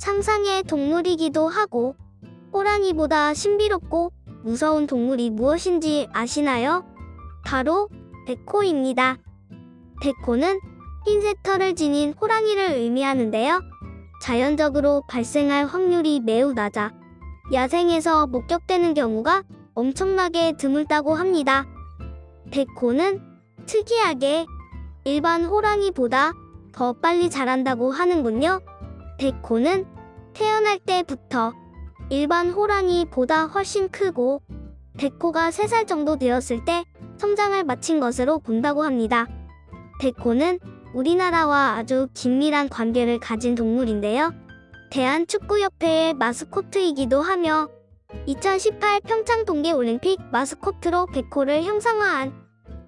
상상의 동물이기도 하고 호랑이보다 신비롭고 무서운 동물이 무엇인지 아시나요? 바로 백호입니다. 백호는 흰색 털을 지닌 호랑이를 의미하는데요. 자연적으로 발생할 확률이 매우 낮아 야생에서 목격되는 경우가 엄청나게 드물다고 합니다. 백호는 특이하게 일반 호랑이보다 더 빨리 자란다고 하는군요. 백호는 태어날 때부터 일반 호랑이보다 훨씬 크고 백호가 3살 정도 되었을 때 성장을 마친 것으로 본다고 합니다. 백호는 우리나라와 아주 긴밀한 관계를 가진 동물인데요. 대한축구협회의 마스코트이기도 하며 2018 평창 동계올림픽 마스코트로 백호를 형상화한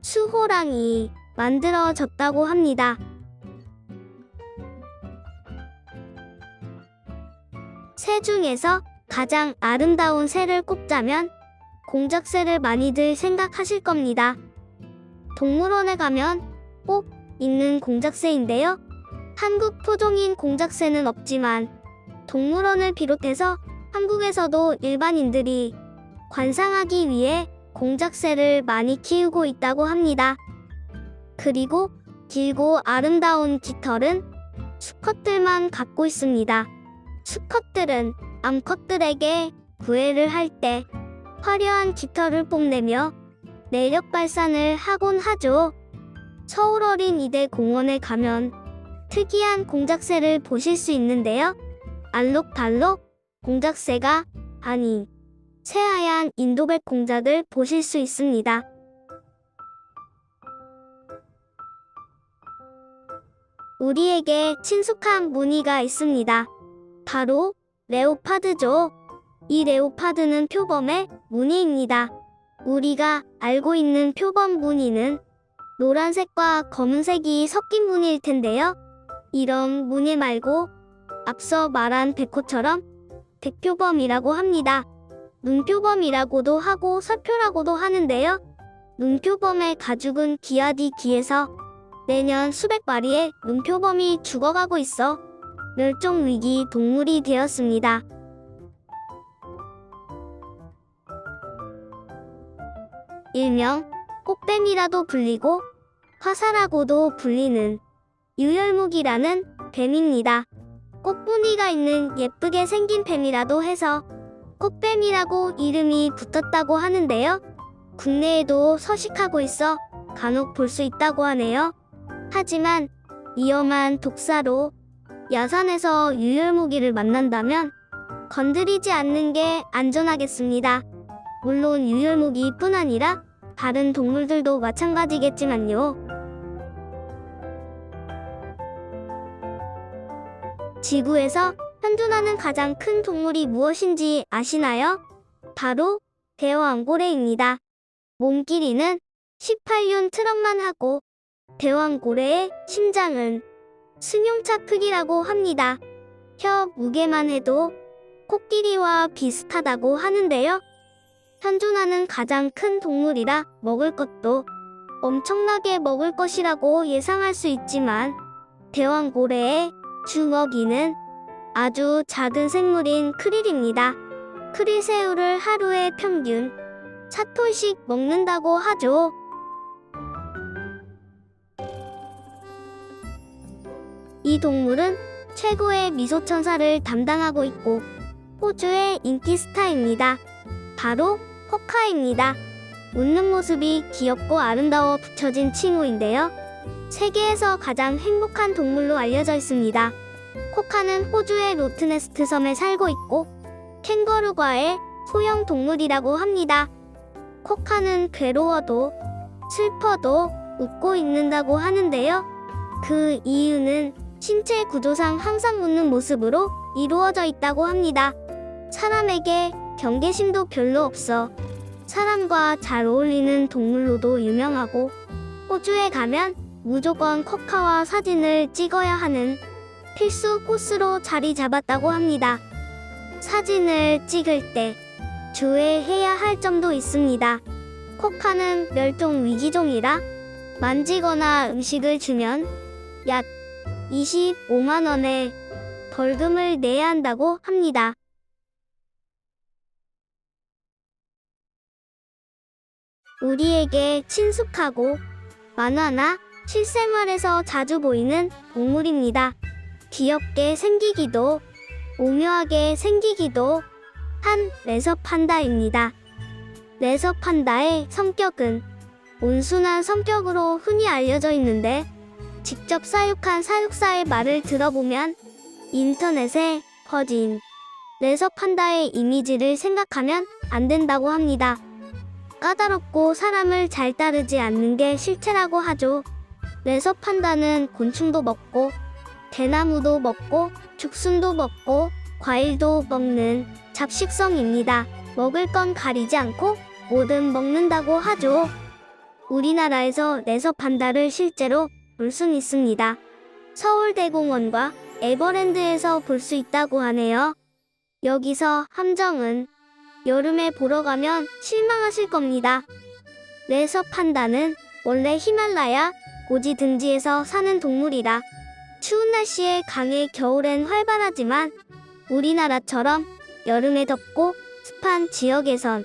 수호랑이 만들어졌다고 합니다. 새 중에서 가장 아름다운 새를 꼽자면 공작새를 많이들 생각하실 겁니다. 동물원에 가면 꼭 있는 공작새인데요. 한국 토종인 공작새는 없지만 동물원을 비롯해서 한국에서도 일반인들이 관상하기 위해 공작새를 많이 키우고 있다고 합니다. 그리고 길고 아름다운 깃털은 수컷들만 갖고 있습니다. 수컷들은 암컷들에게 구애를 할 때 화려한 깃털을 뽐내며 매력 발산을 하곤 하죠. 서울 어린이대 공원에 가면 특이한 공작새를 보실 수 있는데요. 알록달록 공작새가 아닌 새하얀 인도백 공작을 보실 수 있습니다. 우리에게 친숙한 무늬가 있습니다. 바로 레오파드죠. 이 레오파드는 표범의 무늬입니다. 우리가 알고 있는 표범 무늬는 노란색과 검은색이 섞인 무늬일 텐데요. 이런 무늬 말고 앞서 말한 백호처럼 백표범이라고 합니다. 눈표범이라고도 하고 설표라고도 하는데요. 눈표범의 가죽은 귀하디 귀해서 매년 수백 마리의 눈표범이 죽어가고 있어 멸종위기 동물이 되었습니다. 일명 꽃뱀이라도 불리고 화사라고도 불리는 유혈무기라는 뱀입니다. 꽃무늬가 있는 예쁘게 생긴 뱀이라도 해서 꽃뱀이라고 이름이 붙었다고 하는데요. 국내에도 서식하고 있어 간혹 볼 수 있다고 하네요. 하지만 위험한 독사로 야산에서 유혈무기를 만난다면 건드리지 않는 게 안전하겠습니다. 물론 유혈무기뿐 아니라 다른 동물들도 마찬가지겠지만요. 지구에서 현존하는 가장 큰 동물이 무엇인지 아시나요? 바로 대왕고래입니다. 몸 길이는 18늨 트럭만 하고 대왕고래의 심장은 승용차 크기라고 합니다. 혀 무게만 해도 코끼리와 비슷하다고 하는데요. 현존하는 가장 큰 동물이라 먹을 것도 엄청나게 먹을 것이라고 예상할 수 있지만 대왕고래의 주먹이는 아주 작은 생물인 크릴입니다. 크릴 새우를 하루에 평균 4톤씩 먹는다고 하죠. 이 동물은 최고의 미소천사를 담당하고 있고 호주의 인기 스타입니다. 바로 코카입니다. 웃는 모습이 귀엽고 아름다워 붙여진 칭호인데요. 세계에서 가장 행복한 동물로 알려져 있습니다. 코카는 호주의 로트네스트 섬에 살고 있고 캥거루과의 소형 동물이라고 합니다. 코카는 괴로워도 슬퍼도 웃고 있는다고 하는데요. 그 이유는 신체 구조상 항상 웃는 모습으로 이루어져 있다고 합니다. 사람에게 경계심도 별로 없어 사람과 잘 어울리는 동물로도 유명하고 호주에 가면 무조건 코카와 사진을 찍어야 하는 필수 코스로 자리 잡았다고 합니다. 사진을 찍을 때 주의해야 할 점도 있습니다. 코카는 멸종 위기종이라 만지거나 음식을 주면 약 25만 원의 벌금을 내야 한다고 합니다. 우리에게 친숙하고 만화나 실생활에서 자주 보이는 동물입니다. 귀엽게 생기기도 오묘하게 생기기도 한 레서판다입니다. 레서판다의 성격은 온순한 성격으로 흔히 알려져 있는데 직접 사육한 사육사의 말을 들어보면 인터넷에 퍼진 레서판다의 이미지를 생각하면 안 된다고 합니다. 까다롭고 사람을 잘 따르지 않는 게 실체라고 하죠. 레서판다는 곤충도 먹고 대나무도 먹고 죽순도 먹고 과일도 먹는 잡식성입니다. 먹을 건 가리지 않고 뭐든 먹는다고 하죠. 우리나라에서 레서판다를 실제로 볼 순 있습니다. 서울대공원과 에버랜드에서 볼 수 있다고 하네요. 여기서 함정은 여름에 보러 가면 실망하실 겁니다. 레서판다는 원래 히말라야 고지 등지에서 사는 동물이라 추운 날씨에 강해 겨울엔 활발하지만 우리나라처럼 여름에 덥고 습한 지역에선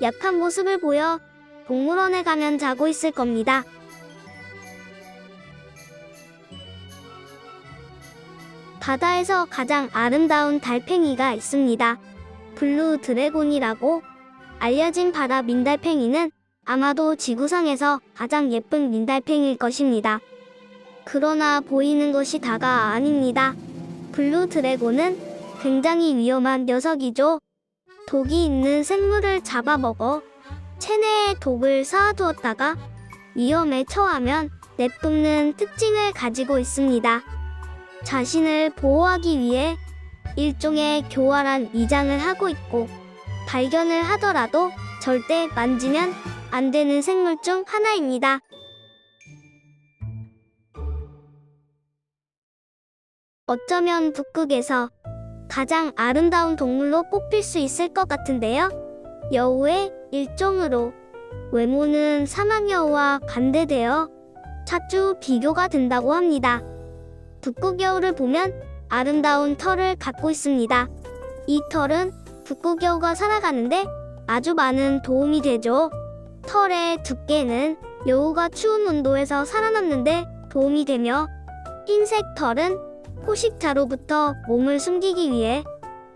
약한 모습을 보여 동물원에 가면 자고 있을 겁니다. 바다에서 가장 아름다운 달팽이가 있습니다. 블루 드래곤이라고 알려진 바다 민달팽이는 아마도 지구상에서 가장 예쁜 민달팽이일 것입니다. 그러나 보이는 것이 다가 아닙니다. 블루 드래곤은 굉장히 위험한 녀석이죠. 독이 있는 생물을 잡아먹어 체내에 독을 쌓아두었다가 위험에 처하면 내뿜는 특징을 가지고 있습니다. 자신을 보호하기 위해 일종의 교활한 위장을 하고 있고 발견을 하더라도 절대 만지면 안 되는 생물 중 하나입니다. 어쩌면 북극에서 가장 아름다운 동물로 꼽힐 수 있을 것 같은데요. 여우의 일종으로 외모는 사막여우와 반대되어 자주 비교가 된다고 합니다. 북극여우를 보면 아름다운 털을 갖고 있습니다. 이 털은 북극여우가 살아가는데 아주 많은 도움이 되죠. 털의 두께는 여우가 추운 온도에서 살아남는데 도움이 되며 흰색 털은 포식자로부터 몸을 숨기기 위해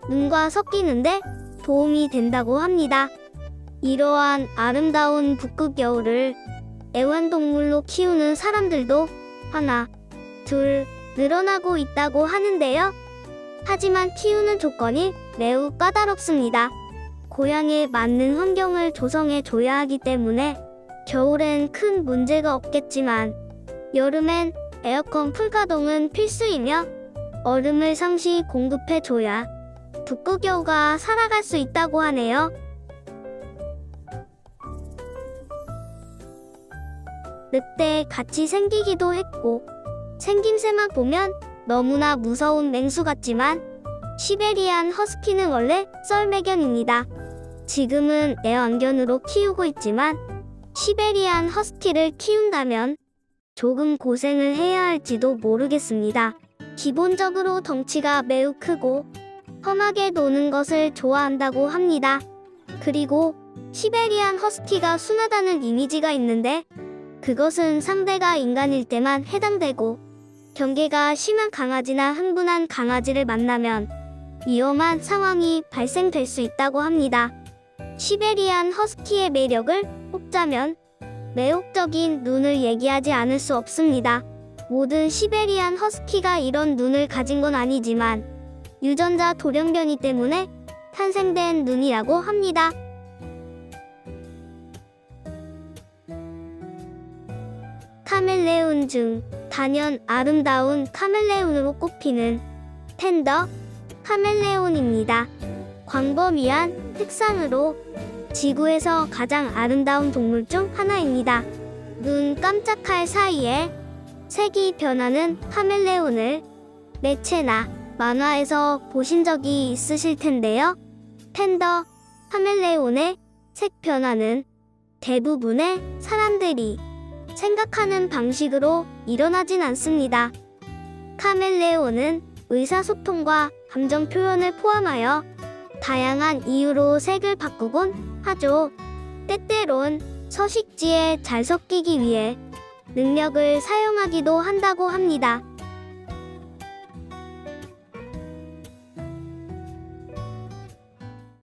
눈과 섞이는데 도움이 된다고 합니다. 이러한 아름다운 북극여우를 애완동물로 키우는 사람들도 하나, 둘 늘어나고 있다고 하는데요. 하지만 키우는 조건이 매우 까다롭습니다. 고양이에 맞는 환경을 조성해 줘야 하기 때문에 겨울엔 큰 문제가 없겠지만 여름엔 에어컨 풀가동은 필수이며 얼음을 상시 공급해 줘야 북극여우가 살아갈 수 있다고 하네요. 늑대 같이 생기기도 했고 생김새만 보면 너무나 무서운 맹수 같지만 시베리안 허스키는 원래 썰매견입니다. 지금은 애완견으로 키우고 있지만 시베리안 허스키를 키운다면 조금 고생을 해야 할지도 모르겠습니다. 기본적으로 덩치가 매우 크고 험하게 노는 것을 좋아한다고 합니다. 그리고 시베리안 허스키가 순하다는 이미지가 있는데 그것은 상대가 인간일 때만 해당되고 경계가 심한 강아지나 흥분한 강아지를 만나면 위험한 상황이 발생될 수 있다고 합니다. 시베리안 허스키의 매력을 꼽자면 매혹적인 눈을 얘기하지 않을 수 없습니다. 모든 시베리안 허스키가 이런 눈을 가진 건 아니지만 유전자 돌연변이 때문에 탄생된 눈이라고 합니다. 카멜레온 중 단연 아름다운 카멜레온으로 꼽히는 텐더 카멜레온입니다. 광범위한 색상으로 지구에서 가장 아름다운 동물 중 하나입니다. 눈 깜짝할 사이에 색이 변하는 카멜레온을 매체나 만화에서 보신 적이 있으실 텐데요. 텐더 카멜레온의 색 변화는 대부분의 사람들이 생각하는 방식으로 일어나진 않습니다. 카멜레온은 의사소통과 감정 표현을 포함하여 다양한 이유로 색을 바꾸곤 하죠. 때때론 서식지에 잘 섞이기 위해 능력을 사용하기도 한다고 합니다.